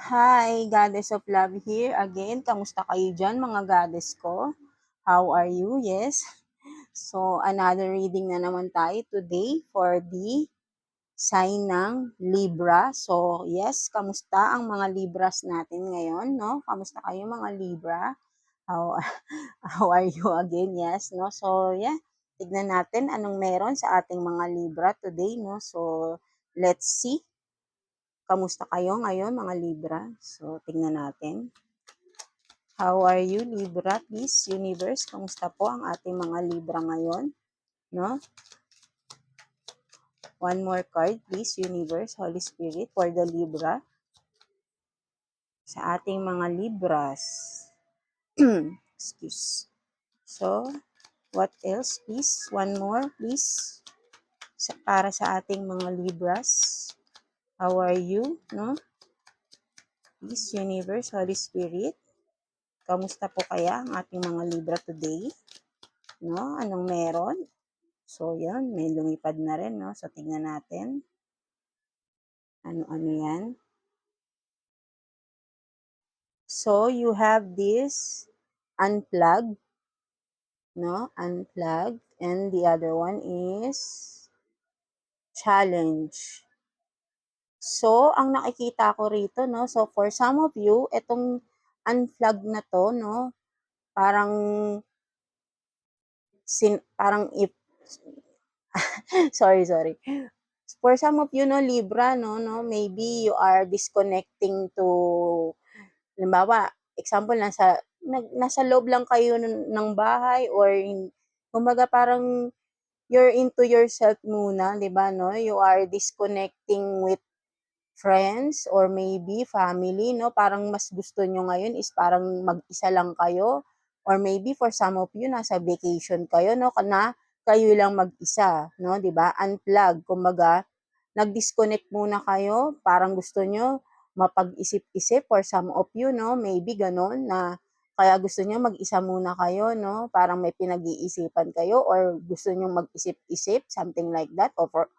Hi, Goddess of Love here again. Kamusta kayo dyan, mga goddess ko? How are you? Yes. So, another reading na naman tayo today for the sign ng Libra. So, yes, kamusta ang mga Libras natin ngayon, no? Kamusta kayo, mga Libra? How, how are you again? Yes, no? So, yeah, tignan natin anong meron sa ating mga Libra today, no? So, let's see. Kamusta kayo ngayon, mga Libra? So, tignan natin. How are you, Libra? Please, Universe, kamusta po ang ating mga Libra ngayon? No? One more card, please, Universe, Holy Spirit, for the Libra. Sa ating mga Libras. Excuse. So, what else, please? One more, please. Para sa ating mga Libras. How are you? No? Please, Universe, Holy Spirit. Kamusta po kaya ang ating mga Libra today? No? Anong meron? So, yan. May lumipad na rin, no? So, tingnan natin. Ano-ano yan? So, you have this unplugged, no? Unplugged. And the other one is challenge. So, ang nakikita ko rito, no? So, for some of you, itong unplugged na to, no? Parang, parang if, sorry. For some of you, no, Libra, no, maybe you are disconnecting to, halimbawa, example, nasa loob lang kayo ng bahay or, kumbaga parang, you're into yourself muna, di ba, no? You are disconnecting with friends or maybe family, no? Parang mas gusto nyo ngayon is parang mag-isa lang kayo or maybe for some of you, nasa vacation kayo, no? Na kayo lang mag-isa, no? Di ba? Unplug, kumbaga, nag-disconnect muna kayo, parang gusto nyo mapag-isip-isip for some of you, no? Maybe ganon na kaya gusto nyo mag-isa muna kayo, no? Parang may pinag-iisipan kayo or gusto nyo mag-isip-isip, something like that. Or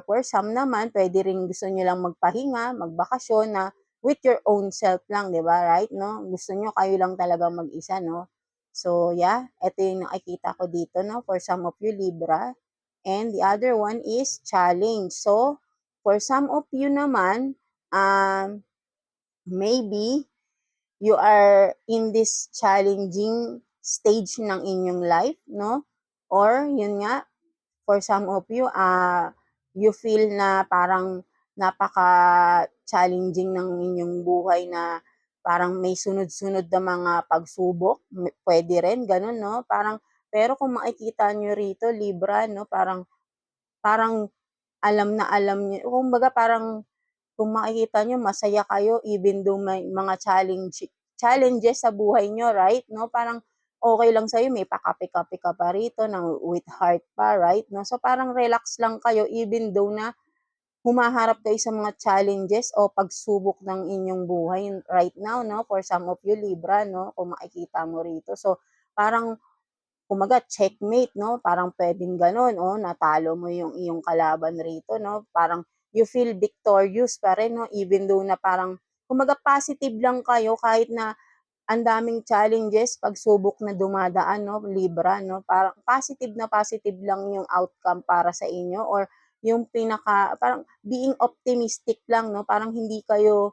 for some naman, pwede rin gusto nyo lang magpahinga, magbakasyon na with your own self lang, di ba? Right, no? Gusto nyo kayo lang talaga mag-isa, no? So, yeah, ito yung nakikita ko dito, no? For some of you, Libra. And the other one is challenge. So, for some of you naman, maybe you are in this challenging stage ng inyong life, no? Or, yun nga, for some of you, you feel na parang napaka-challenging ng inyong buhay na parang may sunod-sunod na mga pagsubok. Pwede rin, ganun, no? Parang, pero kung makikita nyo rito, Libra, no? Parang alam niyo, kumbaga parang kung makikita niyo masaya kayo even though may mga challenges sa buhay niyo, right? No, parang okay lang sa'yo, may pakape-kape ka pa rito ng with heart pa, right? No, so parang relax lang kayo even though na humaharap kayo sa mga challenges o pagsubok ng inyong buhay right now, no? For some of you, Libra, no? Kung makikita mo rito. So, parang kumaga checkmate, no? Parang pwedeng ganun, oh, natalo mo yung iyong kalaban rito, no? Parang you feel victorious pa rin, no? Even though na parang, kumaga positive lang kayo kahit na ang daming challenges, pagsubok na dumadaan, no? Libra, no? Parang positive na positive lang yung outcome para sa inyo or yung parang being optimistic lang, no? Parang hindi kayo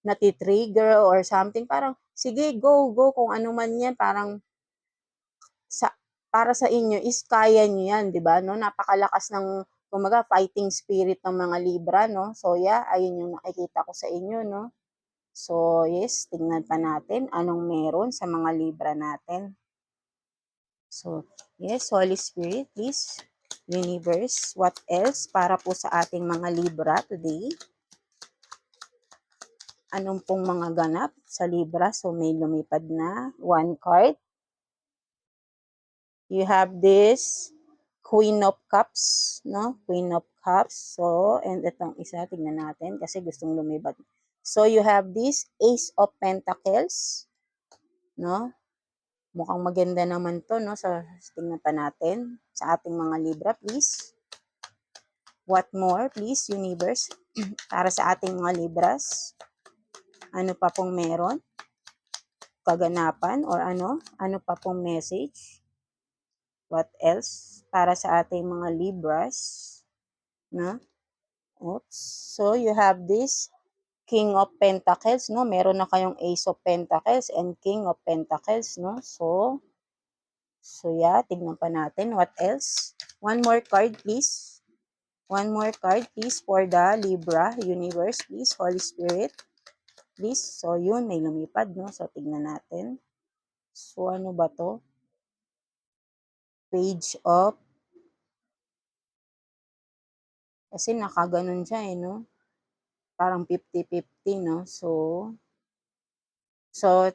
natitrigger or something. Parang, sige, go, kung ano man yan, parang sa para sa inyo is kaya niyo 'yan, 'di ba, no? Napakalakas ng kumbaga fighting spirit ng mga Libra, no? So, yeah, ayun yung nakikita ko sa inyo, no? So, yes, tingnan pa natin anong meron sa mga Libra natin. So, yes, Holy Spirit, please, Universe, what else para po sa ating mga Libra today? Anong pong mga ganap sa Libra? So, may lumipad na one card. You have this Queen of Cups, no? Queen of Cups. So, and itong isa, tignan natin kasi gustong lumibad. So, you have this Ace of Pentacles, no? Mukhang maganda naman to, no? So, tingnan pa natin sa ating mga Libra, please. What more, please, Universe, para sa ating mga Libras? Ano pa pong meron? Kaganapan or ano? Ano pa pong message? What else? Para sa ating mga Libras. No? Oops. So, you have this King of Pentacles, no? Meron na kayong Ace of Pentacles and King of Pentacles, no? So yeah, tignan pa natin. What else? One more card, please. One more card, please, for the Libra Universe, please. Holy Spirit, please. So, yun, may lumipad, no? So, tignan natin. So, ano ba to? Page of, kasi nakaganon siya, eh, no? Parang 50-50, no? So,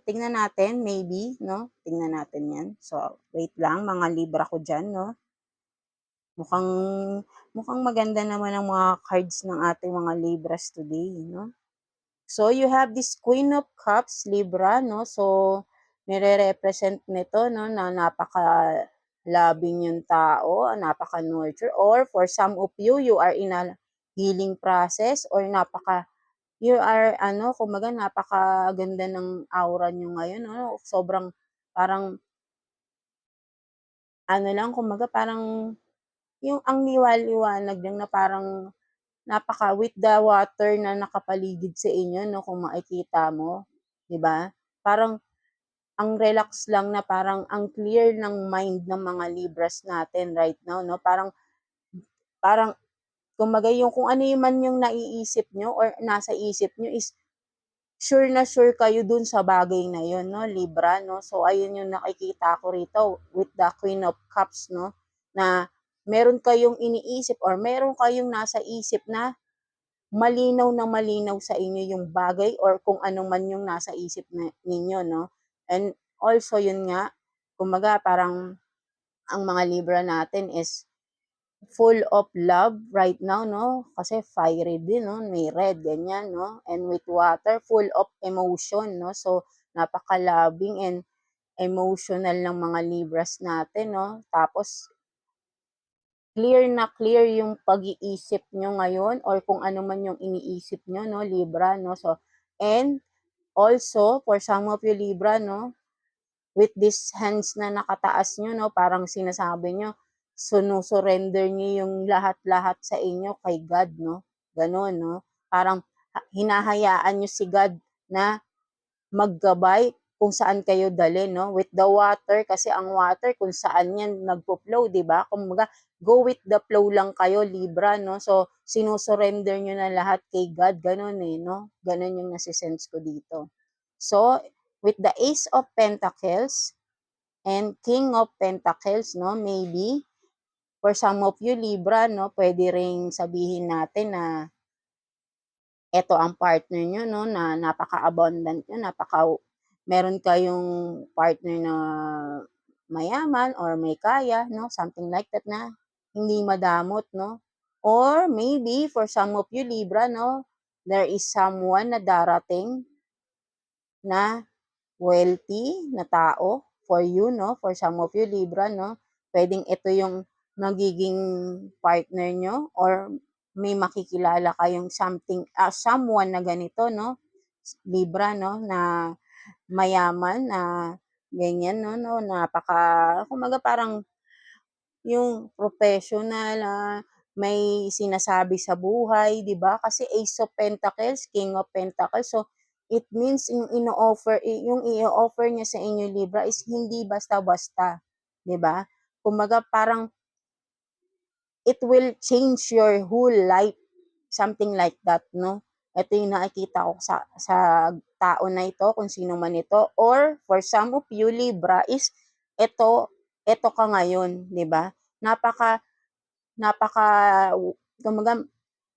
tingnan natin, maybe, no? Tingnan natin yan. So, wait lang, mga Libra ko dyan, no? Mukhang, mukhang maganda naman ang mga cards ng ating mga Libras today, no? So, you have this Queen of Cups, Libra, no? So, nire-represent nito, no, na napaka-loving yung tao, napaka-nurture, or for some of you, you are in a healing process, or you are, kumbaga, napakaganda ng aura nyo ngayon, no? Sobrang, parang, lang, kumbaga, parang, yung ang liwanag lang na parang with the water na nakapaligid sa inyo, no, kung makikita mo, 'di ba? Parang ang relax lang na parang ang clear ng mind ng mga Libras natin right now, no? Parang parang kumbaga yung kung ano yung man yung naiisip nyo or nasa isip nyo is sure na sure kayo dun sa bagay na yun, no, Libra, no? So, ayun yung nakikita ko rito with the Queen of Cups, no? Na meron kayong iniisip or meron kayong nasa isip na malinaw sa inyo yung bagay or kung ano man yung nasa isip ninyo, no? And also, yun nga, kumbaga parang ang mga Libra natin is full of love right now, no? Kasi fiery din, no? May red, ganyan, no? And with water, full of emotion, no? So, napaka-loving and emotional ng mga Libras natin, no? Tapos, clear na clear yung pag-iisip nyo ngayon or kung ano man yung iniisip nyo, no, Libra, no? So, and also, for some of you, Libra, no, with these hands na nakataas nyo, no, parang sinasabi nyo, sunusurrender nyo yung lahat-lahat sa inyo kay God, no? Ganon, no? Parang hinahayaan nyo si God na maggabay kung saan kayo dalhin, no? With the water, kasi ang water kung saan yan nagpo-flow, di ba? Kumbaga, go with the flow lang kayo, Libra, no? So, sinusurrender nyo na lahat kay God, ganun eh, no? Ganun yung nasisense ko dito. So, with the Ace of Pentacles and King of Pentacles, no? Maybe, for some of you, Libra, no? Pwede ring sabihin natin na eto ang partner nyo, no, na napaka-abundant nyo, meron kayong partner na mayaman or may kaya, no, something like that na hindi madamot, no. Or maybe for some of you, Libra, no, there is someone na darating na wealthy na tao for you, no, for some of you, Libra, no. Pwedeng ito yung magiging partner nyo or may makikilala kayong someone na ganito, no, Libra, no, na mayaman, na ganyan, no, kumbaga parang yung professional, may sinasabi sa buhay, 'di ba? Kasi Ace of Pentacles, King of Pentacles. So it means yung i-offer niya sa inyo, Libra, is hindi basta-basta, 'di ba? Kumbaga parang it will change your whole life, something like that, no? Ito yung nakikita ko sa tao na ito, kung sino man ito, or for some of you, Libra, is ito ka ngayon, 'di ba? Napaka napaka kumbaga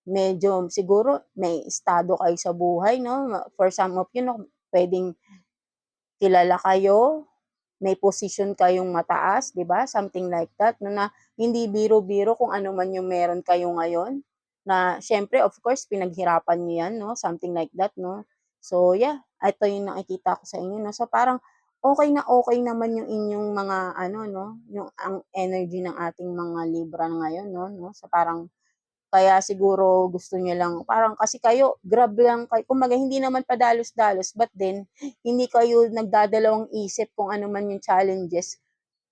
medyo siguro may estado kayo sa buhay, no? For some of you, no, pwedeng kilala kayo, may position kayong mataas, 'di ba? Something like that, no, na hindi biro-biro kung ano man yung meron kayo ngayon. Na syempre, of course, pinaghirapan niyo 'yan, no? Something like that, no? So, yeah, ito yung nakikita ko sa inyo, no? So, parang okay naman yung inyong mga no, yung ang energy ng ating mga Libra ngayon, no? So, parang Kaya siguro gusto niyo lang, parang kasi kayo, grab lang kayo, kumbaga hindi naman padalos-dalos, but then, hindi kayo nagdadalawang isip kung ano man yung challenges,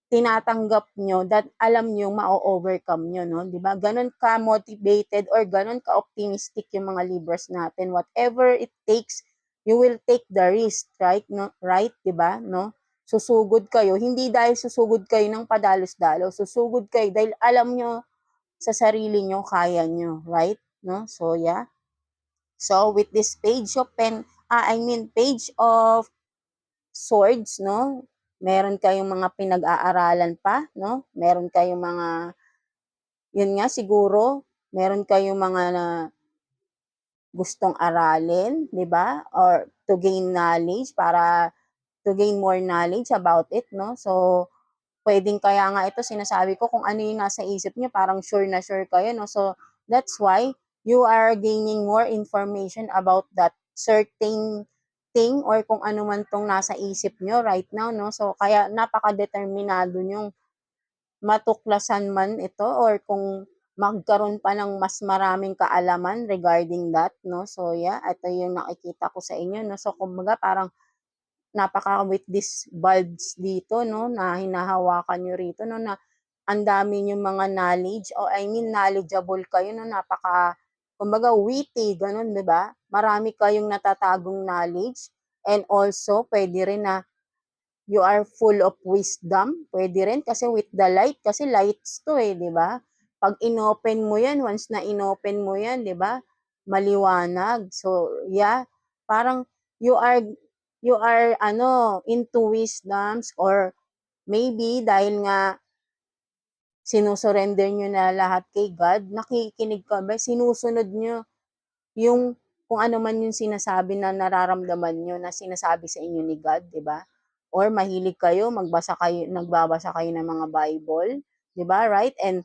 tinatanggap nyo, that alam nyo ma-overcome nyo, no? Di ba? Ganon ka-motivated or ganon ka-optimistic yung mga Libras natin. Whatever it takes, you will take the risk, right? No? Right? Di ba? No? Susugod kayo, hindi dahil susugod kayo ng padalos-dalos, susugod kayo dahil alam nyo sa sarili nyo, kaya nyo, right? No? So, yeah. So, with this page of swords, no? Meron kayong mga pinag-aaralan pa, no? Meron kayong mga, yun nga siguro, meron kayong mga na gustong aralin, di ba? Or to gain knowledge, para to gain more knowledge about it, no? So, pwedeng kaya nga ito sinasabi ko kung ano yung nasa isip niyo, parang sure na sure kayo, no? So, that's why you are gaining more information about that certain thing or kung ano man tong nasa isip niyo right now, no? So, kaya napaka-determinado nyong matuklasan man ito or kung magkaroon pa ng mas maraming kaalaman regarding that, no? So, yeah, ito yung nakikita ko sa inyo, no? So, kumbaga parang napaka-with these bulbs dito, no, na hinahawakan nyo rito, no, na ang dami yung mga knowledge, o I mean, knowledgeable kayo, no, kumbaga, witty, ganun, di ba? Marami kayong natatagong knowledge, and also, pwede rin na you are full of wisdom, pwede rin, kasi with the light, kasi lights to di ba? Pag inopen mo yan, once na inopen mo yan, di ba? Maliwanag. So, yeah, parang you are into wisdoms, or maybe dahil nga sinusurrender nyo na lahat kay God, nakikinig ka ba? Sinusunod nyo yung kung ano man yung sinasabi na nararamdaman nyo na sinasabi sa inyo ni God, di ba? Or mahilig kayo, nagbabasa kayo ng mga Bible, di ba? Right? And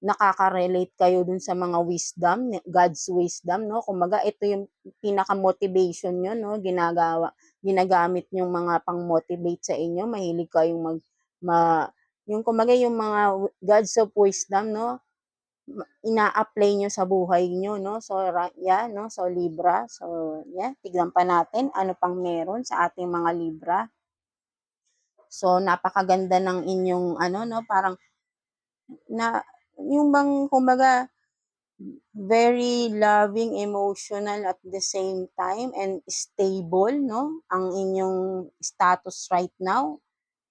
nakaka-relate kayo dun sa mga wisdom, God's wisdom, no? Kumbaga, ito yung pinaka-motivation nyo, no? Ginagamit yung mga pang-motivate sa inyo, mahilig kayong yung kumbaga yung mga God's of wisdom, no? Ina-apply nyo sa buhay nyo, no? So, yeah, no? So, Libra. So, yeah, tignan pa natin ano pang meron sa ating mga Libra. So, napakaganda ng inyong, no? Parang, yung bang, kumbaga, very loving, emotional at the same time, and stable, no? Ang inyong status right now.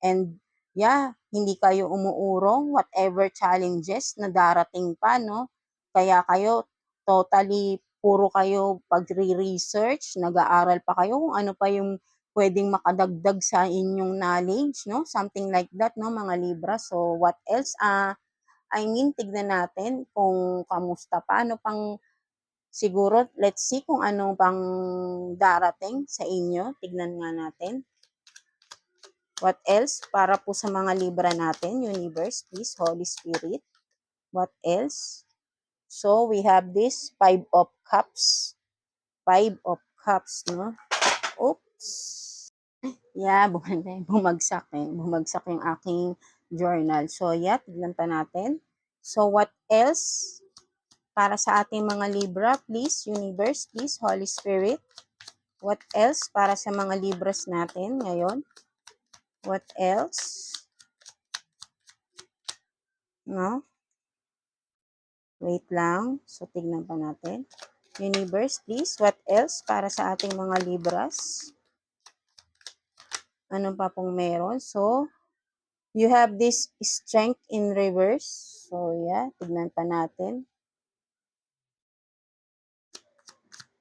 And yeah, hindi kayo umuurong whatever challenges na darating pa, no? Kaya kayo totally puro kayo pagre-research, nag-aaral pa kayo kung ano pa yung pwedeng makadagdag sa inyong knowledge, no? Something like that, no, mga Libra. So, what else? Tignan natin kung kamusta pa. Ano pang, siguro, let's see kung ano pang darating sa inyo. Tignan nga natin. What else? Para po sa mga Libra natin, universe, please, Holy Spirit. What else? So, we have this 5 of Cups. 5 of Cups, no? Oops. Yeah, bumagsak Bumagsak yung aking journal. So, yeah, tignan pa natin. So, what else? Para sa ating mga Libra, please, universe, please, Holy Spirit. What else? Para sa mga Libras natin ngayon. What else? No? Wait lang. So, tignan pa natin. Universe, please. What else para sa ating mga Libras? Ano pa pong meron? So, you have this strength in reverse. So, yeah. Tignan pa natin.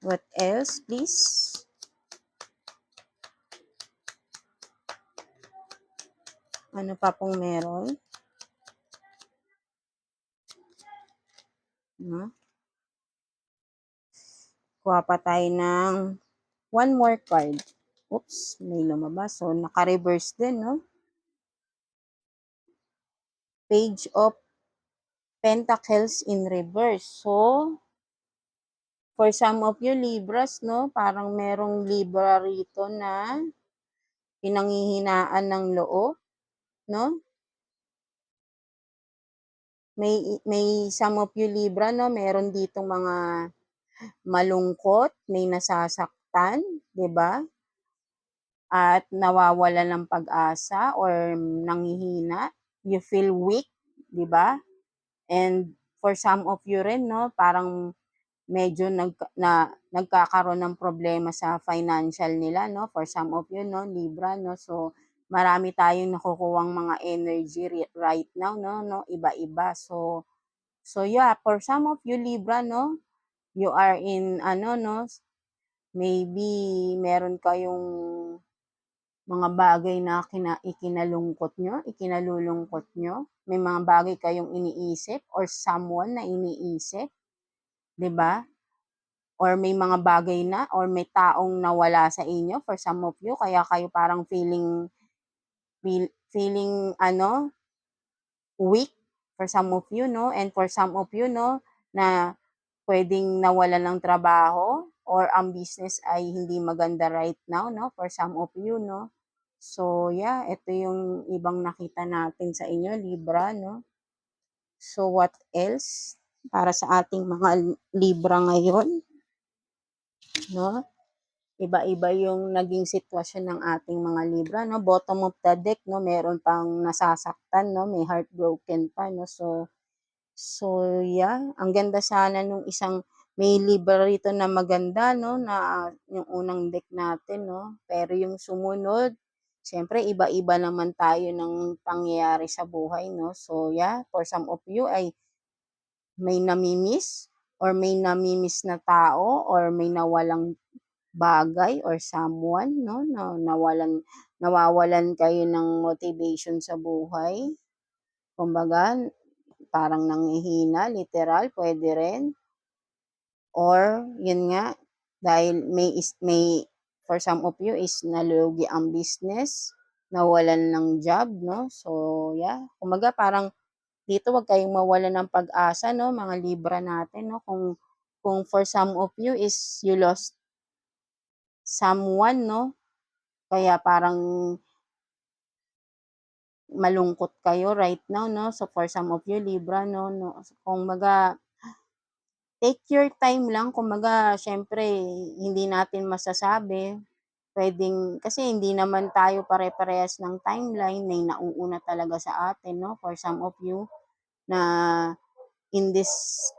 What else, please? Ano pa pong meron? Kuha pa tayo ng one more card. Oops, may lumabas. So, naka-reverse din, no? Page of Pentacles in reverse. So, for some of you Libras, no? Parang merong Libra rito na pinanghihinaan ng loob, no? may some of you Libra 'no, meron ditong mga malungkot, may nasasaktan, 'di ba? At nawawalan ng pag-asa or nanghihina, you feel weak, 'di ba? And for some of you rin 'no, parang medyo nagkakaroon ng problema sa financial nila 'no, for some of you 'no, Libra 'no. So, marami tayong nakukuhang mga energy right now 'no, iba-iba. So yeah, for some of you Libra 'no, you are in ano 'no, maybe meron kayong mga bagay na ikinalulungkot nyo. May mga bagay kayong iniisip or someone na iniisip, 'di ba? Or may mga bagay na or may taong nawala sa inyo for some of you kaya kayo parang feeling ano, weak for some of you 'no, and for some of you 'no, na puwedeng nawalan ng trabaho or ang business ay hindi maganda right now 'no, for some of you 'no. So yeah, ito yung ibang nakita natin sa inyo Libra 'no. So what else para sa ating mga Libra ngayon 'no? Iba-iba yung naging sitwasyon ng ating mga Libra 'no, bottom of the deck 'no, meron pang nasasaktan 'no, may heartbroken pa 'no. So yeah, ang ganda sana nung may Libra rito na maganda 'no, na yung unang deck natin 'no, pero yung sumunod, siyempre iba-iba naman tayo ng pangyayari sa buhay 'no. So yeah, for some of you ay may nami-miss na tao or may nawalang bagay or someone 'no, na nawawalan kayo ng motivation sa buhay. Kumbaga parang nanghihina literal, puwede rin. Or yun nga, dahil may for some of you is nalugi ang business, nawalan ng job 'no. So yeah, kumbaga parang dito 'wag kayong mawalan ng pag-asa 'no, mga Libra natin 'no. Kung for some of you is you lost someone 'no, kaya parang malungkot kayo right now 'no. So for some of you Libra 'no, kumbaga take your time lang, kumbaga siyempre hindi natin masasabi, puwedeng kasi hindi naman tayo pare-parehas ng timeline, may nauuna talaga sa atin 'no, for some of you na in this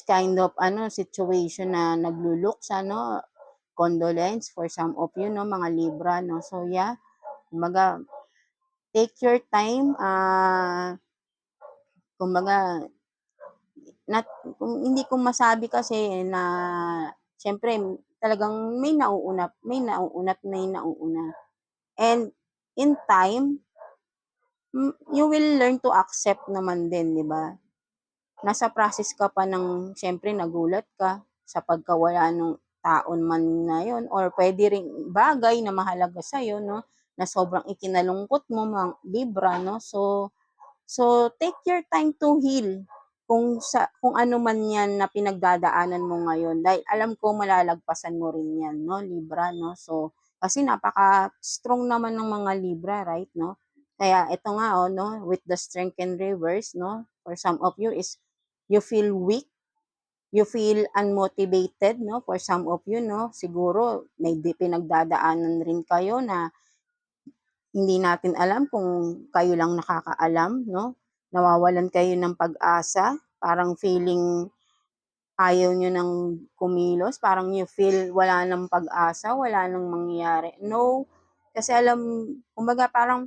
kind of situation na nagluluksa 'no, condolence for some of you 'no, mga Libra 'no. So yeah, kumbaga take your time, kumbaga hindi ko masabi kasi na siyempre talagang may nauuna. And in time, you will learn to accept naman din, 'di ba? Nasa process ka pa ng siyempre nagulat ka sa pagkawala nung taon man na yun or puwede ring bagay na mahalaga sa'yo 'no, na sobrang ikinalungkot mo Libra 'no. So take your time to heal kung ano man 'yan na pinagdadaanan mo ngayon dahil alam ko malalagpasan mo rin 'yan 'no, Libra 'no. So, kasi napaka-strong naman ng mga Libra, right 'no. Kaya ito nga, 'no, with the strength in reverse 'no, for some of you is you feel weak, you feel unmotivated 'no, for some of you 'no. Siguro may pinagdadaanan rin kayo na hindi natin alam kung kayo lang nakakaalam 'no. Nawawalan kayo ng pag-asa, parang feeling ayaw niyo ng kumilos, parang you feel wala ng pag-asa, wala ng mangyayari. No, kasi kumbaga parang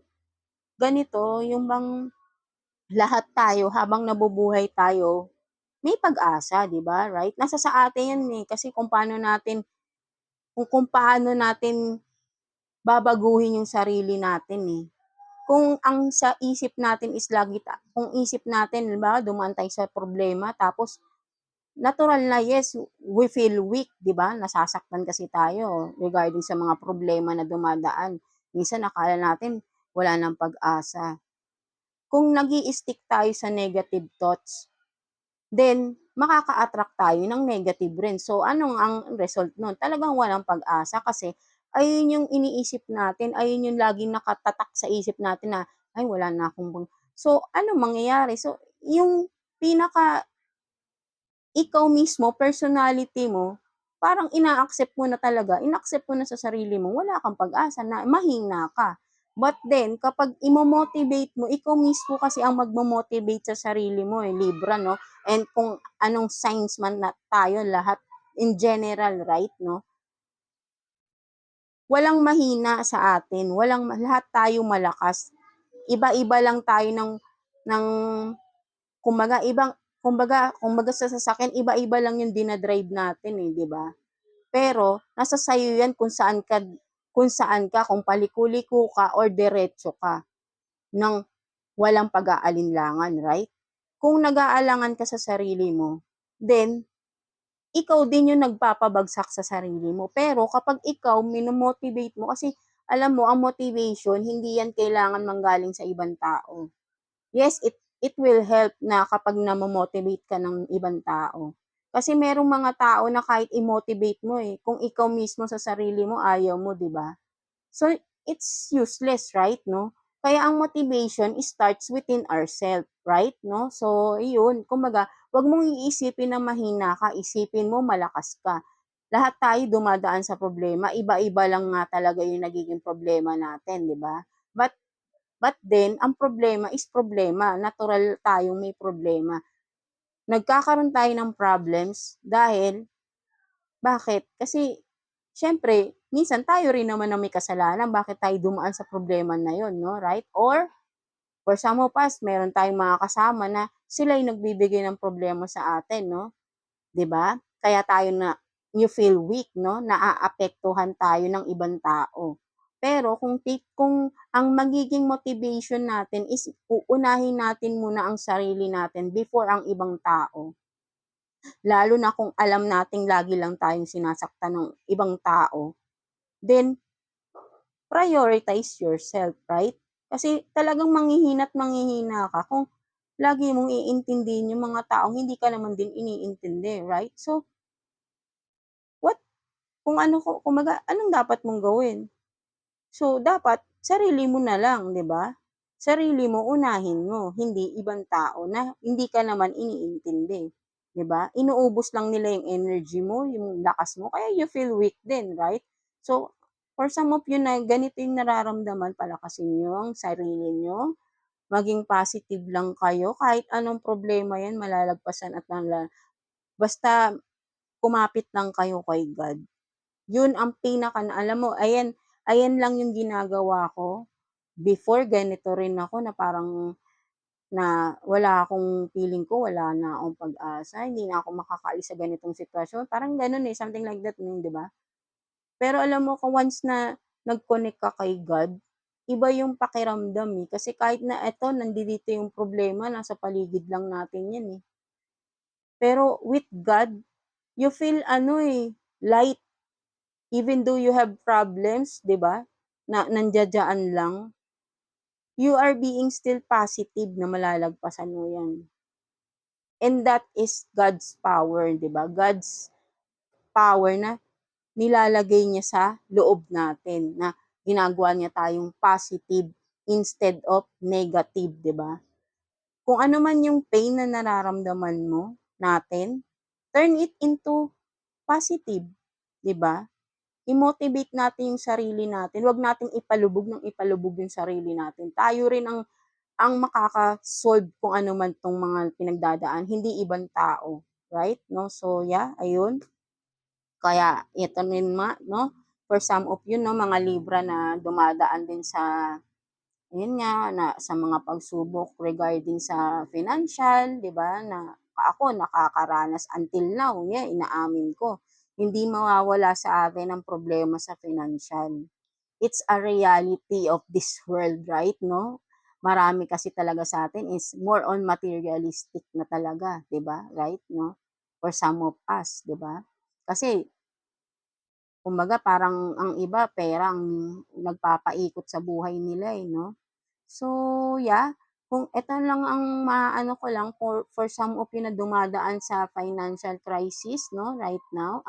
ganito, yung bang lahat tayo habang nabubuhay tayo, may pag-asa, 'di ba, right? Nasa sa atin 'yan, eh, kasi kung paano natin babaguhin yung sarili natin, eh. Kung ang sa isip natin is kung isip natin halimbawa dumaan tayo sa problema tapos natural na yes, we feel weak, 'di ba? Nasasaktan kasi tayo regarding sa mga problema na dumadaan. Minsan akala natin wala ng pag-asa. Kung nag-i-stick tayo sa negative thoughts, then makaka-attract tayo ng negative rin. So anong ang result nun? Talagang walang pag-asa kasi ayun yung iniisip natin, ayun yung laging nakatatak sa isip natin na, "Ay wala na akong So, ano mangyayari? So, yung pinaka ikaw mismo, personality mo, parang ina-accept mo na talaga, in-accept mo na sa sarili mo, wala kang pag-asa na mahina ka. But then, kapag imo-motivate mo, ikaw mismo kasi ang magmo-motivate sa sarili mo eh, Libra, no? And kung anong signs man na tayo lahat, in general, right, no? Walang mahina sa atin, lahat tayo malakas. Iba-iba lang tayo ng kumbaga kumbaga sa sasakyan iba-iba lang yung dinadrive natin eh, 'di ba? Pero nasa sayo 'yan kung saan ka, kung paliko-liko ka or diretso ka ng walang pag-aalinlangan, right? Kung nag-aalangan ka sa sarili mo, then ikaw din yung nagpapabagsak sa sarili mo. Pero kapag ikaw mino-motivate mo kasi alam mo ang motivation hindi yan kailangan manggaling sa ibang tao. Yes, it will help na kapag namo-motivate ka ng ibang tao. Kasi merong mga tao na kahit i-motivate mo eh, kung ikaw mismo sa sarili mo ayaw mo, 'di ba? So it's useless, right, no? Kaya ang motivation starts within ourselves, right, no? So iyon, kumbaga, wag mong iisipin na mahina ka, isipin mo malakas ka. Lahat tayo dumadaan sa problema, iba-iba lang nga talaga yung nagiging problema natin, 'di ba? But then, ang problema is problema. Natural tayong may problema. Nagkakaroon tayo ng problems dahil, bakit? Kasi, syempre, minsan tayo rin naman ang may kasalanan. Bakit tayo dumaan sa problema na yon, no? Right? Or, for some of us, meron tayong mga kasama na sila yung nagbibigay ng problema sa atin, no? 'Di ba? Kaya tayo you feel weak, no? Naaapektuhan tayo ng ibang tao. Pero kung ang magiging motivation natin is uunahin natin muna ang sarili natin before ang ibang tao, lalo na kung alam nating lagi lang tayong sinasaktan ng ibang tao, then prioritize yourself, right? Kasi talagang manghihina ka kung lagi mong iintindihin yung mga taong hindi ka naman din iniintindi, right? So, what kung ano kumbaga anong dapat mong gawin? So, dapat sarili mo na lang, 'di ba? Sarili mo unahin mo, hindi ibang tao na hindi ka naman iniintindi, 'di ba? Inuubos lang nila yung energy mo, yung lakas mo, kaya you feel weak din, right? So, for some of you na ganito yung nararamdaman, palakasin niyo ang sarili niyo, maging positive lang kayo, kahit anong problema yan malalagpasan at basta kumapit lang kayo kay God. Yun ang alam mo, ayan, ayan lang yung ginagawa ko. Before, ganito rin ako na parang wala akong feeling ko, wala na akong pag-asa, hindi na ako makakaalis sa ganitong sitwasyon. Parang ganun eh, something like that, di ba? Pero alam mo, kung once na nag-connect ka kay God, iba yung pakiramdam eh. Kasi kahit na eto, nandito yung problema, nasa paligid lang natin yan eh. Pero with God, you feel light. Even though you have problems, 'di ba, na nandiya-diyan lang, you are being still positive na malalagpasan mo 'yan. And that is God's power, 'di ba? God's power na nilalagay niya sa loob natin na ginagawa niya tayong positive instead of negative, 'di ba? Kung ano man yung pain na nararamdaman natin, turn it into positive, 'di ba? I-motivate natin yung sarili natin, wag nating ipalubog ng ipalubog yung sarili natin. Tayo rin ang makaka-solve kung ano man 'tong mga pinagdadaan, hindi ibang tao, right, 'no? So, yeah, ayun. Kaya ito rin 'no, for some of you 'no, mga Libra na dumadaan din sa ayun nga, na sa mga pagsubok regarding sa financial, 'di ba, na ako nakakaranas until now, yeah, inaamin ko. Hindi mawawala sa atin ang problema sa financial. It's a reality of this world, right, no? Marami kasi talaga sa atin is more on materialistic na talaga, 'di ba? Right, no? For some of us, 'di ba? Kasi kumbaga parang ang iba pera ang nagpapaikot sa buhay nila eh, no? So, yeah, kung eto lang ang maano ko lang for some of you na dumadaan sa financial crisis 'no, right now,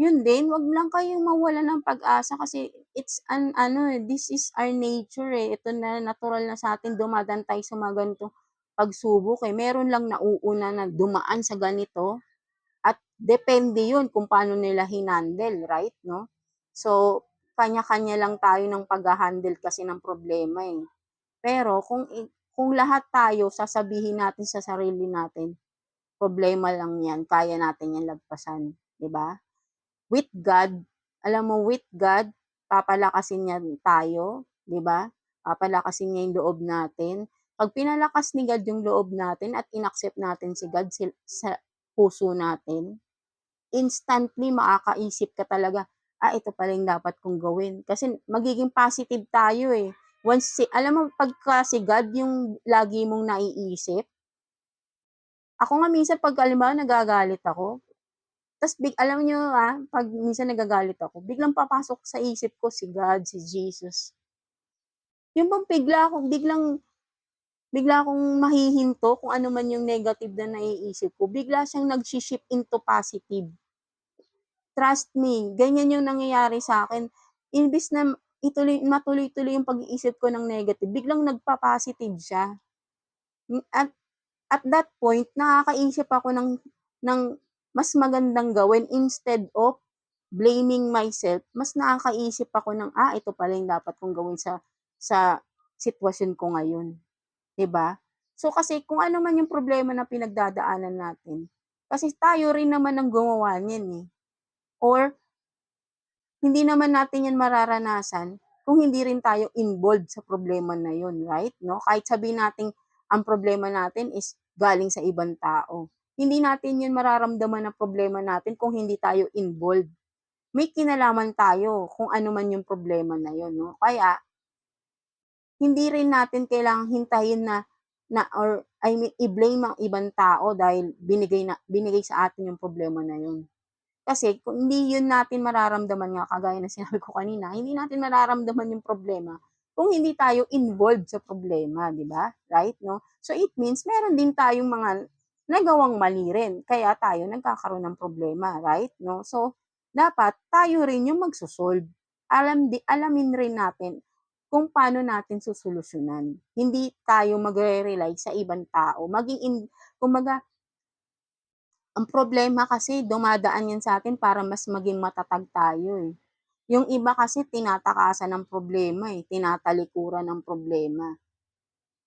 yun din, wag lang kayong mawalan ng pag-asa kasi it's an ano, this is our nature, eh. Ito na natural na sa'tin dumadaan tayo sa mga ganitong pagsubok, eh. Meron lang nauuna na dumaan sa ganito at depende yun kung paano nila hinandle, right, 'no? So, kanya-kanya lang tayo ng pagha-handle kasi ng problema, eh. Pero kung lahat tayo sasabihin natin sa sarili natin, "Problema lang 'yan, kaya natin 'yan lagpasan." 'Di ba? With God, alam mo with God, papalakasin niya tayo, 'di ba? Papalakasin niya yung loob natin. 'Pag pinalakas ni God yung loob natin at inaccept natin si God sa puso natin, instantly makakaisip ka talaga, ito pala yung dapat kong gawin. Kasi magiging positive tayo eh. Alam mo, pagka si God yung lagi mong naiisip, ako nga minsan pag halimbawa nagagalit ako, tas alam niyo, 'pag minsan nagagalit ako, biglang papasok sa isip ko si God, si Jesus. Yung bang bigla akong mahihinto kung ano man yung negative na naiisip ko, bigla siyang nagshi-shift into positive. Trust me, ganyan yung nangyayari sa'kin. Imbes na matuloy-tuloy yung pag-iisip ko ng negative, biglang nagpa-positive siya. At that point, nakakaisip ako ng mas magandang gawin instead of blaming myself, mas nakakaisip ako ng, ito pala yung dapat kong gawin sa sitwasyon ko ngayon, 'di ba? So, kasi kung ano man yung problema na pinagdadaanan natin, kasi tayo rin naman ang gumawa niyan, eh, or hindi naman natin yan mararanasan kung hindi rin tayo involved sa problema na yun, right? No? Kahit sabihin natin ang problema natin is galing sa ibang tao. Hindi natin yun mararamdaman na problema natin kung hindi tayo involved. May kinalaman tayo kung ano man yung problema na yun. No? Kaya, hindi rin natin kailangang hintayin or I mean, i-blame ang ibang tao dahil binigay sa atin yung problema na yun. Kasi kung hindi yun natin mararamdaman nga kagaya ng sinabi ko kanina, hindi natin mararamdaman yung problema kung hindi tayo involved sa problema, 'di ba? Right, 'no? So it means meron din tayong mga nagawang mali rin, kaya tayo nagkakaroon ng problema, right, 'no? So dapat tayo rin yung magso-solve. Alamin rin natin kung paano natin susolusyunan. Hindi tayo magre-rely sa ibang tao. Kumbaga, ang problema kasi dumadaan yan sa atin para mas maging matatag tayo, eh. Yung iba kasi tinatakasan ng problema, eh, tinatalikuran ng problema.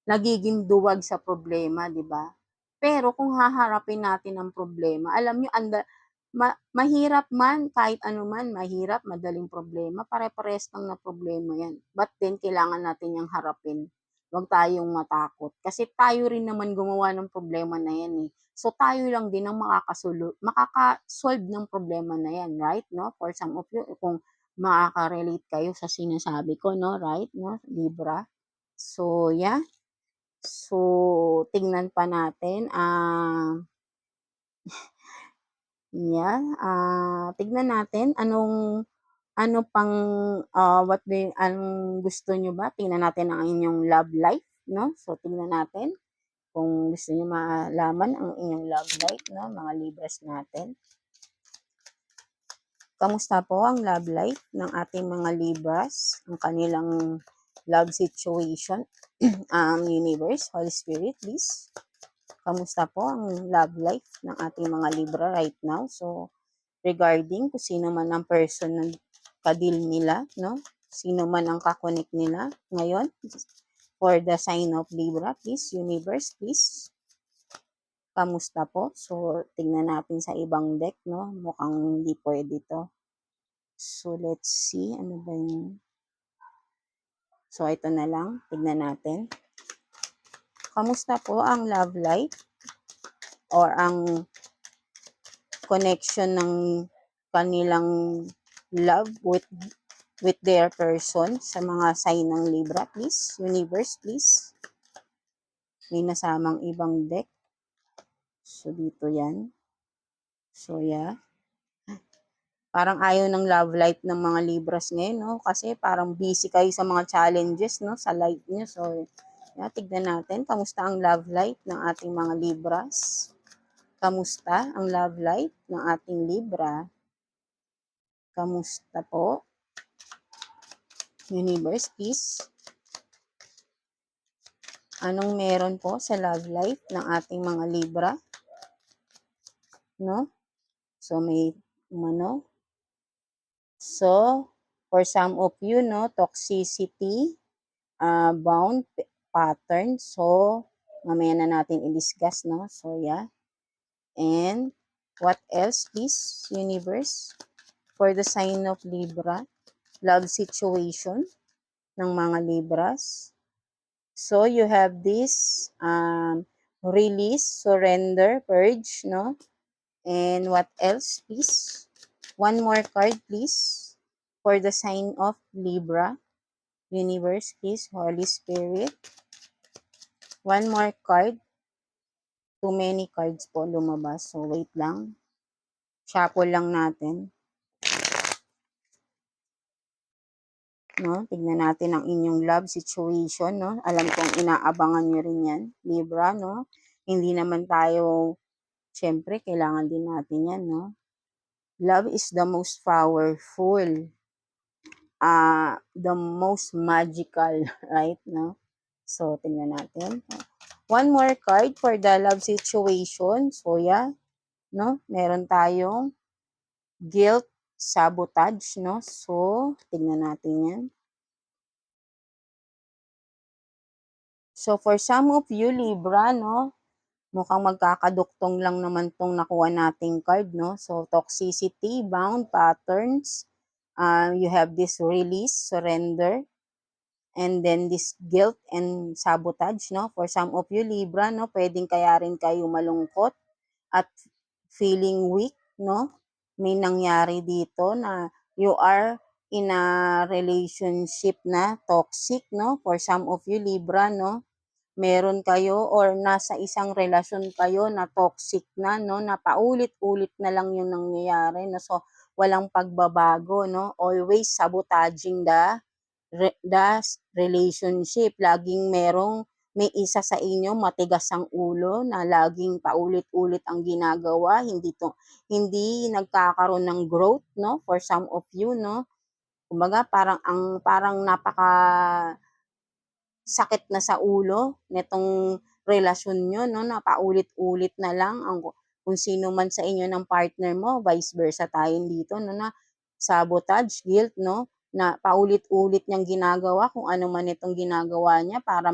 Nagiging duwag sa problema, 'di ba? Pero kung haharapin natin ang problema, alam niyo mahirap man, kahit ano man, mahirap, madaling problema, pare-parehas lang na problema 'yan. But then kailangan natin 'yang harapin. Huwag tayong matakot kasi tayo rin naman gumawa ng problema na 'yan, eh. So tayo lang din ang makaka-solve ng problema na 'yan, right, 'no? For some of you, kung makaka-relate kayo sa sinasabi ko, 'no, right, 'no, Libra? So, yeah. So, tingnan pa natin, tignan natin ano pang, anong gusto niyo ba? Tingnan natin ang inyong love life, 'no? So, tingnan natin kung gusto niyo malaman ang inyong love life, 'no, mga Libras natin. Kamusta po ang love life ng ating mga Libras, ang kanilang love situation? Universe, Holy Spirit, please. Kamusta po ang love life ng ating mga Libra right now? So, regarding kung sino man ang person na kadil nila, no? Sino man ang kakonek nila ngayon for the sign of Libra, please. Universe, please. Kamusta po? So, tingnan natin sa ibang deck, no? Mukhang hindi pwede to. So, let's see. Ano ba yung... So, ito na lang. Tignan natin. Kamusta po ang love life or ang connection ng kanilang love with their person sa mga sign ng Libra, please. Universe, please. May nasamang ibang deck. So, dito yan. So, yeah. Parang ayaw ng love life ng mga Libras ngayon, no? Kasi parang busy kayo sa mga challenges, no? Sa life nyo. So, yeah, tignan natin. Kamusta ang love life ng ating mga Libras? Kamusta ang love life ng ating Libra? Kamusta po? Universe, please. Anong meron po sa love life ng ating mga Libra? No? So, may umano. So, for some of you, no, toxicity, bound pattern. So, mamaya na natin i-discuss, no? So, yeah. And, what else, please, universe? For the sign of Libra, love situation ng mga Libras. So, you have this release, surrender, purge, no? And what else, please? One more card, please, for the sign of Libra. Universe, please, Holy Spirit. One more card. Too many cards po lumabas. So, wait lang. Shuffle lang natin. No? Tignan natin ang inyong love situation, no? Alam kong inaabangan nyo rin yan, Libra, no? Hindi naman tayo, syempre, kailangan din natin yan, no? Love is the most powerful, the most magical, right, no? So, tingnan natin. One more card for the love situation. So, yeah, no? Meron tayong guilt, sabotage, no? So, tingnan natin yan. So, for some of you, Libra, no, mukhang magkakaduktong lang naman tong nakuha nating card, no? So, toxicity, bound patterns, you have this release, surrender, and then this guilt and sabotage, no? For some of you, Libra, no, pwedeng kaya rin kayo malungkot at feeling weak, no? May nangyari dito na you are in a relationship na toxic, no? For some of you, Libra, no? Meron kayo or nasa isang relasyon kayo na toxic na, no, na paulit-ulit na lang yung nangyayari, no, so walang pagbabago, no, always sabotaging the relationship, laging may isa sa inyo matigas ang ulo na laging paulit-ulit ang ginagawa, hindi nagkakaroon ng growth, no, for some of you, no, kumbaga parang napaka sakit na sa ulo nitong relasyon nyo, no, na paulit-ulit na lang kung sino man sa inyo ng partner mo, vice versa tayo dito, no, na sabotage, guilt, no, na paulit-ulit niyang ginagawa kung ano man itong ginagawa niya para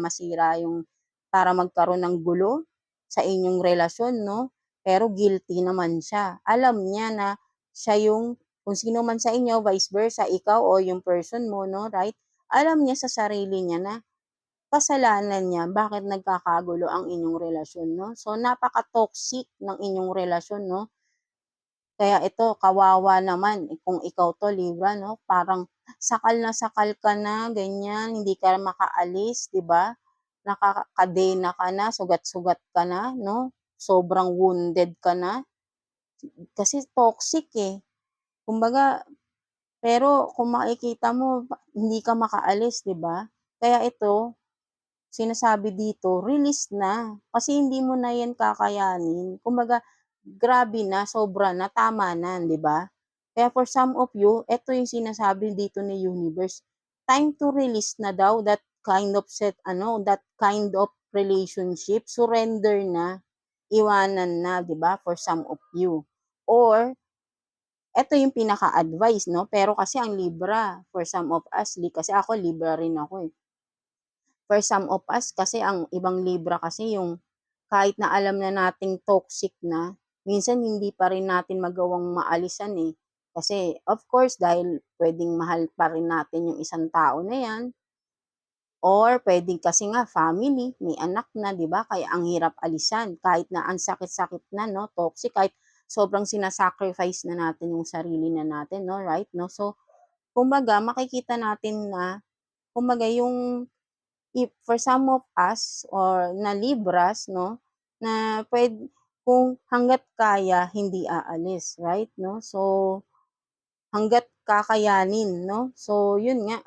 magkaroon ng gulo sa inyong relasyon, no, pero guilty naman siya. Alam niya na siya yung, kung sino man sa inyo, vice versa, ikaw o yung person mo, no, right? Alam niya sa sarili niya na kasalanan niya bakit nagkakagulo ang inyong relasyon, no? So, napaka-toxic ng inyong relasyon, no? Kaya ito, kawawa naman kung ikaw to, Libra, no? Parang sakal na sakal ka na, ganyan, hindi ka makaalis, di ba? Nakakadena ka na, sugat-sugat ka na, no? Sobrang wounded ka na. Kasi toxic eh. Kumbaga, pero kung makikita mo, hindi ka makaalis, di ba? Kaya ito, sinasabi dito, release na. Kasi hindi mo na yan kakayanin. Kumbaga, grabe na, sobra na, tama na, di ba? Kaya for some of you, ito yung sinasabi dito ni universe. Time to release na daw that that kind of relationship. Surrender na. Iwanan na, di ba? For some of you. Or, ito yung pinaka-advice, no? Pero kasi ang Libra, for some of us, kasi ako Libra rin ako eh. For some of us, kasi ang ibang Libra kasi yung kahit na alam na nating toxic na, minsan hindi pa rin natin magawang maalisan eh. Kasi of course, dahil pwedeng mahal pa rin natin yung isang tao na yan, or pwedeng kasi nga family, may anak na, di ba? Kaya ang hirap alisan, kahit na ang sakit-sakit na, no? Toxic, kahit sobrang sinasacrifice na natin yung sarili na natin, no? Right? No? So, kumbaga, makikita natin na, kumbaga, for some of us or na Libras, no, na kung hangga't kaya hindi aalis, right, no? So hangga't kakayanin, no? So yun nga.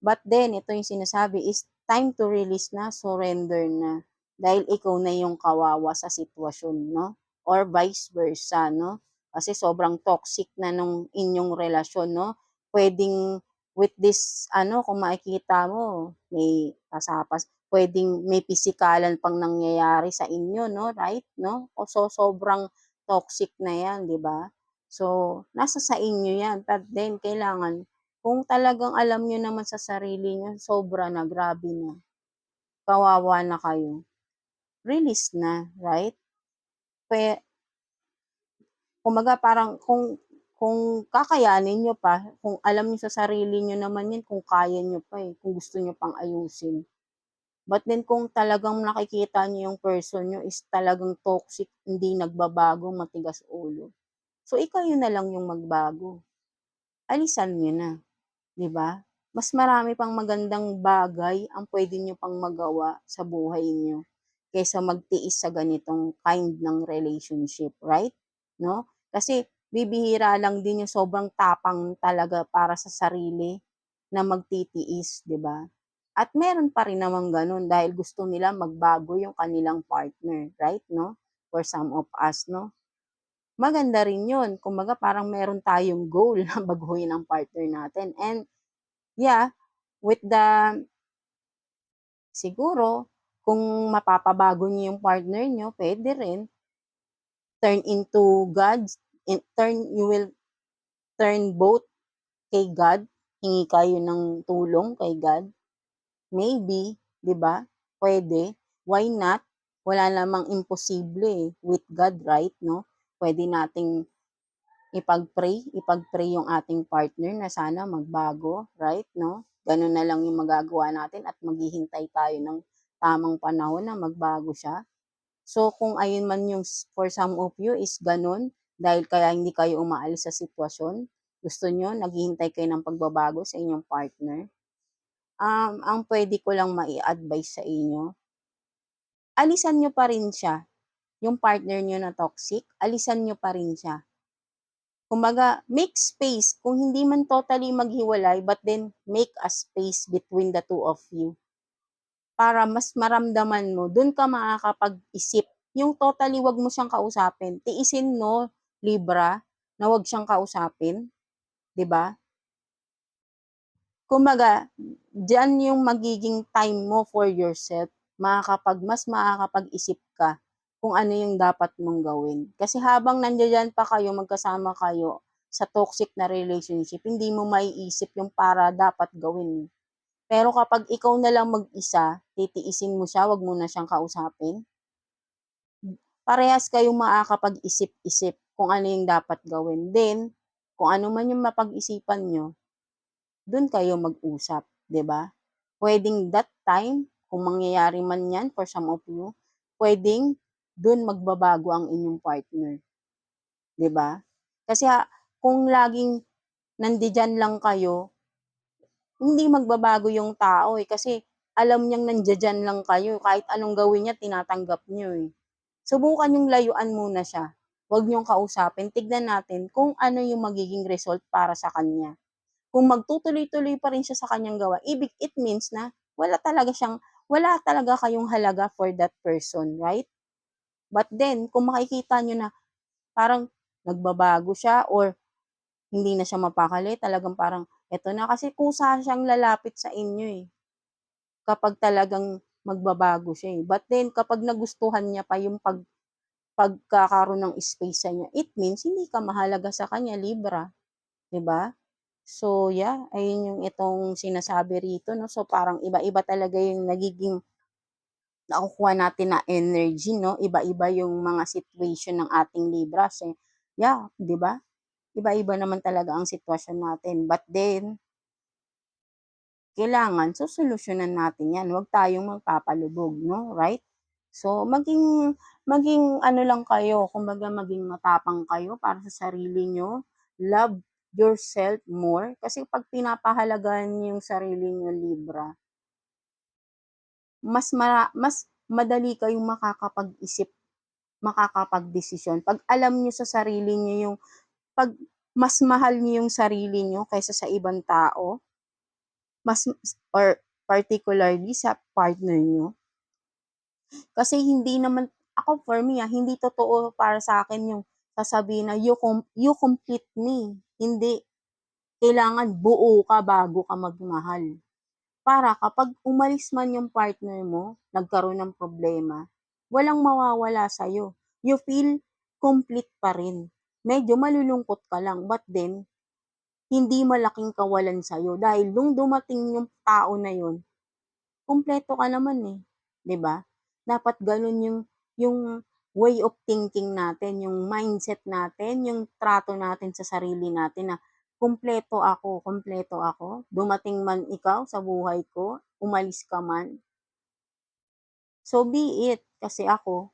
But then ito yung sinasabi is time to release na, surrender na. Dahil ikaw na yung kawawa sa sitwasyon, no? Or vice versa, no? Kasi sobrang toxic na nung inyong relasyon 'no. Puwedeng with this ano, kung makikita mo may pasapas, puwedeng may pisikalan pang nangyayari sa inyo 'no, right 'no? O so sobrang toxic na 'yan, 'di ba? So, nasa sa inyo 'yan, but then kailangan kung talagang alam niyo naman sa sarili niyo sobra na, grabe na, kawawa na kayo, release na, right? Pwe Kumbaga parang kung kakayanin niyo pa, kung alam niyo sa sarili niyo naman 'yan, kung kaya niyo pa, kung gusto niyo pang ayusin. But then kung talagang nakikita niyo yung person niyo is talagang toxic, hindi nagbabago, matigas ulo, so ikayo na lang yung magbago, alisan niyo na. 'Di ba? Mas marami pang magandang bagay ang puwede niyo pang magawa sa buhay niyo, kaysa magtiis sa ganitong kind ng relationship, right? 'No? Kasi bibihira lang din yung sobrang tapang talaga para sa sarili na magtitiis, 'di ba? At meron pa rin namang gano'n dahil gusto nila magbago yung kanilang partner, right, 'no? For some of us, 'no? Maganda rin 'yun, kumbaga parang meron tayong goal na baguhin ang partner natin, and yeah, with the siguro kung mapapabago niyo yung partner niyo, puwede rin turn into God's you will turn both kay God, hingi kayo ng tulong kay God, maybe, 'di ba? Puwede, why not? Wala namang imposible, with God, right, 'no? Puwede nating ipag-pray yung ating partner na sana magbago, right, 'no? Gano'n na lang yung magagawa natin at maghihintay tayo ng tamang panahon na magbago siya. So, kung ayun man yung for some of you is gano'n, dahil kaya hindi kayo umaalis sa sitwasyon, gusto niyo naghihintay kayo ng pagbabago sa inyong partner, ang puwede ko lang mai-advice sa inyo, alisan niyo pa rin siya, yung partner niyo na toxic, alisan niyo pa rin siya. Kumbaga, make space. Kung hindi man totally maghiwalay, but then make a space between the two of you. Para mas maramdaman mo, dun ka makakapag-isip. Yung totally wag mo siyang kausapin. Tiisin mo, Libra, na wag siyang kausapin, 'di ba? Kumbaga, diyan yung magiging time mo for yourself. Mas makakapag-isip ka kung ano yung dapat mong gawin. Kasi habang nandiyan pa kayo, magkasama kayo sa toxic na relationship, hindi mo maiisip yung para dapat gawin. Pero kapag ikaw na lang mag-isa, titiisin mo siya, wag mo na siyang kausapin, parehas kayong makakapag-isip-isip kung ano yung dapat gawin. Then, kung ano man yung mapag-isipan nyo, dun kayo mag-usap, 'di ba? Puwedeng that time, kung mangyayari man 'yan for some of you, puwedeng dun magbabago ang inyong partner, 'di ba? Kasi kung laging nandidiyan lang kayo, hindi magbabago yung tao, kasi alam niyang nandiya-diyan lang kayo, kahit anong gawin niya tinatanggap niyo, Subukan niyong layuan muna siya, huwag niyong kausapin, tignan natin kung ano yung magiging result para sa kanya. Kung magtutuloy-tuloy pa rin siya sa kanyang gawa, it means na wala talaga kayong halaga for that person, right? But then, kung makikita niyo na parang nagbabago siya or hindi na siya mapakali, talagang parang eto na, kasi kusa siyang lalapit sa inyo, kapag talagang magbabago siya, But then kapag nagustuhan niya pa yung pagkakaroon ng space sa inyo, it means hindi ka mahalaga sa kanya, Libra, 'di ba? So, yeah, ayun yung itong sinasabi rito 'no. So, parang iba-iba talaga yung nagiging nakukuha natin na energy 'no, iba-iba yung mga situation ng ating Libra, so yeah, 'di ba? Iba-iba naman talaga ang sitwasyon natin, but then kailangan sosolusyunan natin 'yan, huwag tayong magpapalubog 'no, right? So, maging ano lang kayo, kumbaga maging matapang kayo para sa sarili niyo, love yourself more, kasi 'pag pinapahalagahan niyo yung sarili niyo, Libra, mas madali kayong makakapag-isip, makakapagdesisyon 'pag alam niyo sa sarili niyo 'pag mas mahal niyo yung sarili niyo kaysa sa ibang tao, or particularly sa partner niyo. Kasi hindi naman ako, for me, hindi totoo para sa akin yung sasabihin na you complete me. Hindi, kailangan buo ka bago ka magmahal. Para kapag umalis man yung partner mo, nagkaroon ng problema, walang mawawala sa'yo. You feel complete pa rin. Medyo malulungkot ka lang, but then, hindi malaking kawalan sa'yo dahil nung dumating yung tao na yun, kumpleto ka naman eh, 'di ba? Dapat gano'n yung way of thinking natin, yung mindset natin, yung trato natin sa sarili natin na kumpleto ako, dumating man ikaw sa buhay ko, umalis ka man, so be it. Kasi ako,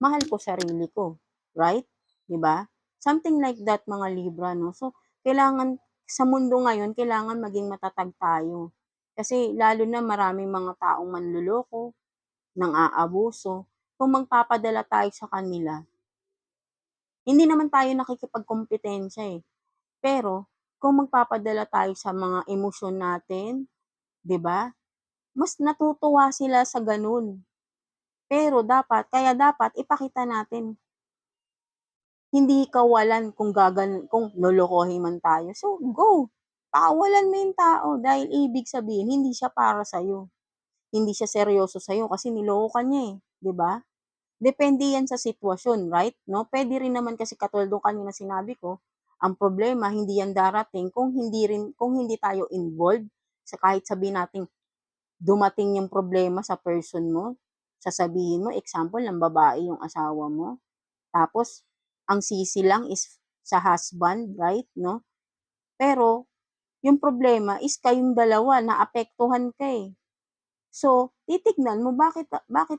mahal ko sarili ko, right? 'Di ba? Something like that mga Libra 'no. So, kailangan sa mundo ngayon kailangan maging matatag tayo. Kasi lalo na maraming mga taong manloloko, nang-aabuso. Kung magpapadala tayo sa kanila, hindi naman tayo nakikipagkompetensya, eh. Pero kung magpapadala tayo sa mga emosyon natin, 'di ba, mas natutuwa sila sa gano'n. Pero dapat ipakita natin, hindi kawalan kung lolokohin man tayo, so go, pakawalan mo yung tao dahil ibig sabihin hindi siya para sa'yo. Hindi siya seryoso sa'yo kasi niloko ka niya, eh, 'di ba? Depende yan sa sitwasyon, right, 'no? Puwede rin naman kasi katulad nung kanina sinabi ko, ang problema hindi yan darating kung hindi tayo involved sa kahit sabihin nating dumating yung problema sa person mo, sasabihin mo example ng babae yung asawa mo, tapos ang sisi lang is sa husband, right, 'no? Pero yung problema is kayong dalawa naapektuhan ka, eh. So, titignan mo bakit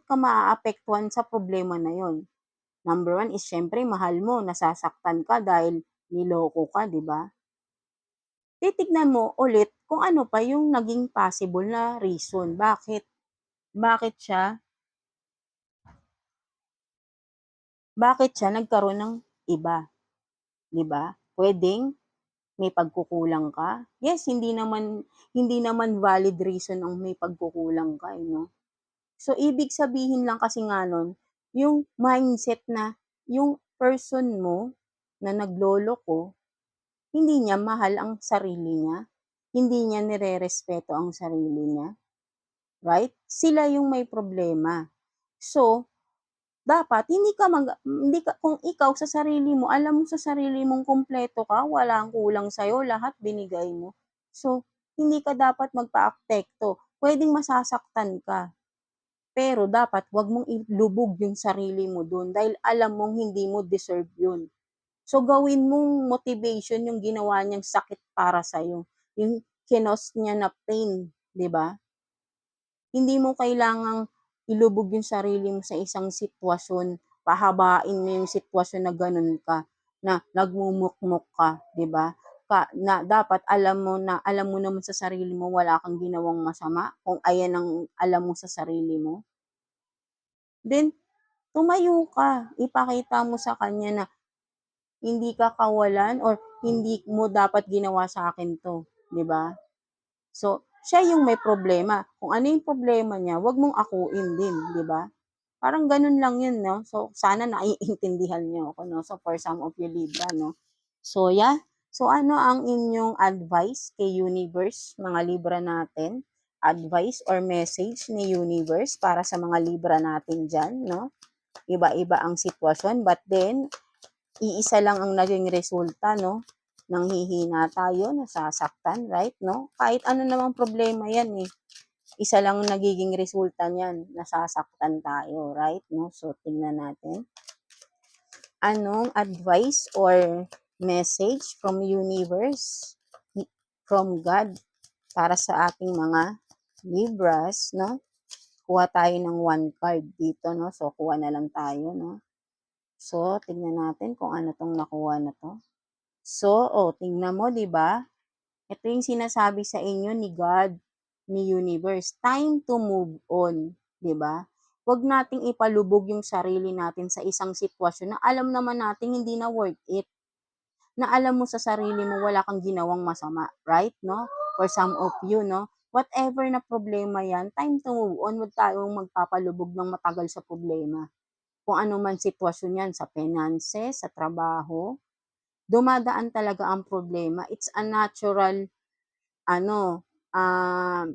ka maaapektuhan sa problema na yun. Number one is siyempre mahal mo, nasasaktan ka dahil niloko ka, 'di ba? Titignan mo ulit kung ano pa yung naging possible na reason, bakit siya nagkaroon ng iba, 'di ba? Puwedeng may pagkukulang ka. Yes, hindi naman valid reason ang may pagkukulang ka, eh, 'no? So, ibig sabihin lang kasi nga nun, yung mindset na yung person mo na nagloloko, hindi niya mahal ang sarili niya, hindi niya nirerespeto ang sarili niya, right? Sila yung may problema. So, dapat hindi ka kung ikaw sa sarili mo, alam mo sa sarili mong kumpleto ka, walang kulang sa'yo, lahat binigay mo. So, hindi ka dapat magpaapekto. Puwedeng masasaktan ka, pero dapat 'wag mong ilubog yung sarili mo dun dahil alam mong hindi mo deserve yun. So, gawin mong motivation yung ginawa niyang sakit para sa'yo, yung kinos niya na pain, 'di ba? Hindi mo kailangang ilubog yung sarili mo sa isang sitwasyon, pahabain mo yung sitwasyon na gano'n ka, na nagmumukmok ka, 'di ba? Na dapat alam mo naman sa sarili mo wala kang ginawang masama, kung ayan ang alam mo sa sarili mo, then tumayo ka, ipakita mo sa kanya na hindi ka kawalan or hindi mo dapat ginawa sa akin 'to, 'di ba? So, siya yung may problema. Kung ano yung problema niya, 'wag mong akuin din, 'di ba? Parang gano'n lang 'yun 'no. So, sana naiintindihan niyo ako 'no. So, for some of you Libra 'no. So, yeah. So, ano ang inyong advice kay universe, mga Libra natin? Advice or message ni universe para sa mga Libra natin diyan 'no. Iba-iba ang sitwasyon but then iisa lang ang naging resulta 'no, nanghihina tayo, nasasaktan, right 'no? Kahit ano namang problema 'yan, eh, isa lang ang nagiging resulta niyan, nasasaktan tayo, right 'no? So, tingnan natin. Anong advice or message from universe, from God para sa ating mga Libras 'no? Kuha tayo ng one card dito 'no, so kuha na lang tayo 'no. So, tingnan natin kung ano 'tong nakuha na 'to. So, tingnan mo 'di ba? Ito yung sinasabi sa inyo ni God, ni universe, time to move on, 'di ba? Huwag nating ipalubog yung sarili natin sa isang sitwasyon na alam naman nating hindi na worth it. Na alam mo sa sarili mo wala kang ginawang masama, right, 'no? For some of you, 'no? Whatever na problema 'yan, time to move on, huwag tayong magpapalubog ng matagal sa problema. kung ano man sitwasyon yan sa finances, sa trabaho, dumadaan talaga ang problema. It's a natural ano,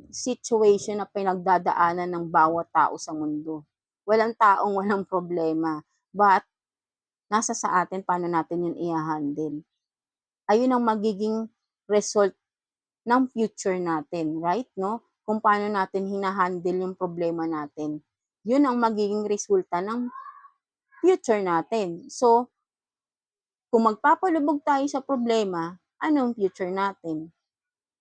situation na pinagdadaanan ng bawat tao sa mundo. Walang taong walang problema, but nasa sa atin paano natin yun iha-handle. Ayun ang magiging result ng future natin, right, 'no? Kung paano natin hina-handle yung problema natin. Yun ang magiging resulta ng future natin. So, kung magpapalubog tayo sa problema, anong future natin?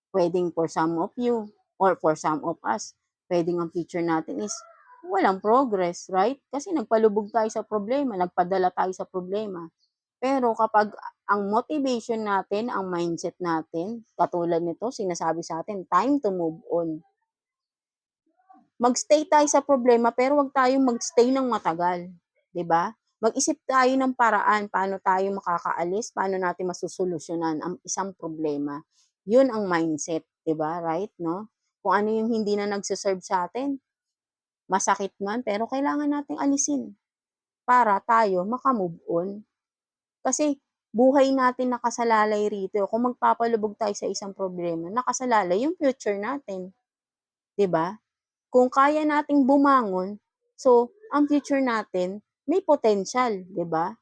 Puwedeng for some of you or for some of us, puwedeng ang future natin is walang progress, right? Kasi nagpalubog tayo sa problema, nagpadala tayo sa problema. Pero kapag ang motivation natin, ang mindset natin, katulad nito sinasabi sa atin, time to move on. Mag-stay tayo sa problema pero wag tayong mag-stay ng matagal, 'di ba? Mag-isip tayo ng paraan paano tayo makakaalis, paano natin masusolusyunan ang isang problema. 'Yun ang mindset, 'di ba, right, 'no? Kung ano yung hindi na nagse-serve sa atin, masakit man pero kailangan nating alisin para tayo maka-move on. Kasi buhay natin nakasalalay rito. Kung magpapalubog tayo sa isang problema, nakasalalay yung future natin, 'di ba? Kung kaya nating bumangon, so ang future natin may potential, 'di ba?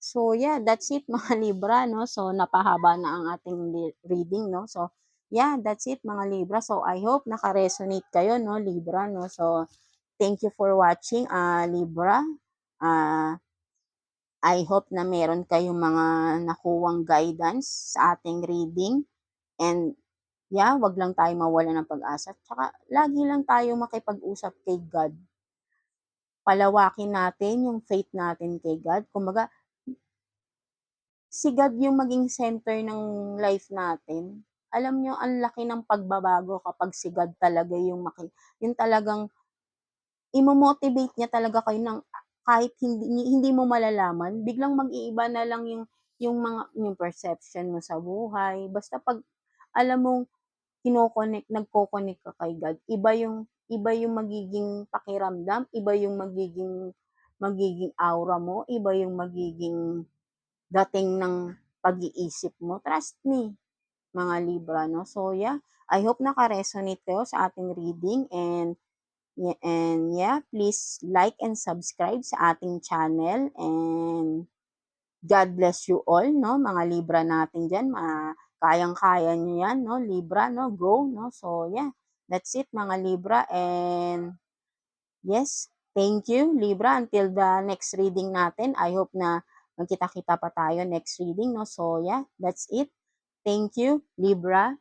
So yeah, that's it mga Libra, no? So napahaba na ang ating reading, no? So yeah, that's it mga Libra. So I hope naka-resonate kayo, no, Libra, no? So thank you for watching, Libra. Ah, I hope na meron kayong mga nakuwang guidance sa ating reading and yeah, wag lang tayo mawalan ng pag-asa. Tsaka lagi lang tayo makipag-usap kay God. Palawakin natin yung faith natin kay God. Kumbaga, si God yung maging center ng life natin. Alam nyo, ang laki ng pagbabago kapag si God talaga yung talagang imo-motivate niya talaga kayo ng kahit hindi mo malalaman, biglang mag-iiba na lang yung perception mo sa buhay. Basta 'pag alam mong nagko-connect ka kay God, iba yung magiging pakiramdam, iba yung magiging aura mo, iba yung magiging dating ng pag-iisip mo. Trust me, mga Libra, no? So yeah, I hope naka-resonate kayo sa ating reading and yeah, please like and subscribe sa ating channel and God bless you all, no, mga Libra natin diyan. Kayang-kaya niyo 'yan, no, Libra, no, go, no. So yeah, that's it mga Libra and yes, thank you Libra until the next reading natin. I hope na magkita-kita pa tayo next reading, no. So yeah, that's it. Thank you Libra.